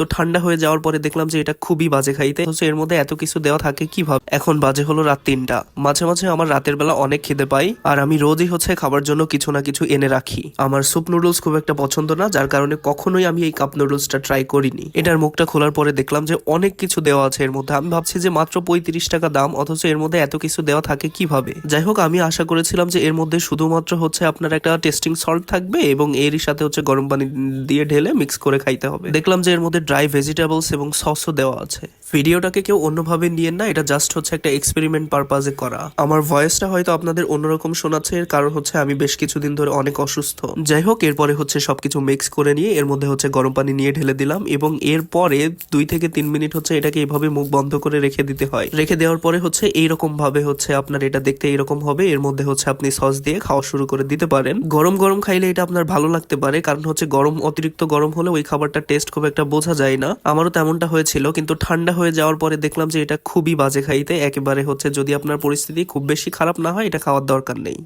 তো ঠান্ডা হয়ে যাওয়ার পরে দেখলাম যে এটা খুবই বাজে খাইতে, হচ্ছে এর মধ্যে এত কিছু দেওয়া থাকে কিভাবে। এখন বাজে হলো রাত 3টা। মাঝে মাঝে আমার রাতের বেলা অনেক খিদে পাই, আর আমি রোজই হচ্ছে খাবার জন্য কিছু না কিছু এনে রাখি। আমার স্যুপ নুডলস খুব একটা পছন্দ না, যার কারণে কখনোই আমি এই কাপ নুডলসটা ট্রাই করিনি। এটার মুখটা খোলার পরে দেখলাম যে অনেক কিছু দেওয়া আছে এর মধ্যে। আমি ভাবছি যে মাত্র 35 টাকা দাম, অথচ এর মধ্যে এত কিছু দেওয়া থাকে কিভাবে। যাই হোক, আমি আশা করেছিলাম যে এর মধ্যে শুধুমাত্র হচ্ছে আপনার একটা টেস্টিং সল্ট থাকবে এবং এরই সাথে হচ্ছে গরম পানি দিয়ে ঢেলে মিক্স করে খাইতে হবে। দেখলাম যে এর মধ্যে ড্রাই ভেজিটেবলস এবং সসও দেওয়া আছে। ভিডিওটাকে কেউ অন্যভাবে নিয়েন না, এটা জাস্ট হচ্ছে একটা এক্সপেরিমেন্ট পারপাজে করা। আমার ভয়েসটা হয়তো আপনাদের অন্যরকম শোনাচ্ছে, এর কারণ হচ্ছে আমি বেশ কিছুদিন ধরে অনেক অসুস্থ। যাই হোক, এরপরে হচ্ছে সবকিছু মিক্স করে নিয়ে এর মধ্যে হচ্ছে গরম পানি নিয়ে ঢেলে দিলাম, এবং এরপরে 2 থেকে 3 মিনিট হচ্ছে এটাকে এভাবে মুখ বন্ধ করে রেখে দিতে হয়। রেখে দেওয়ার পরে হচ্ছে এইরকম ভাবে হচ্ছে আপনার এটা দেখতে এইরকম হবে। এর মধ্যে হচ্ছে আপনি সস দিয়ে খাওয়া শুরু করে দিতে পারেন। গরম গরম খাইলে এটা আপনার ভালো লাগতে পারে, কারণ হচ্ছে গরম অতিরিক্ত গরম হলে ওই খাবারটা টেস্ট খুব একটা বোঝা যায় না। আমারও তেমনটা হয়েছিল, কিন্তু ঠান্ডা হয়ে যাওয়ার পরে দেখলাম যে এটা খুবই বাজে খাইতে। একেবারে হচ্ছে যদি আপনার পরিস্থিতি খুব বেশি খারাপ না হয়, এটা খাওয়ার দরকার নেই।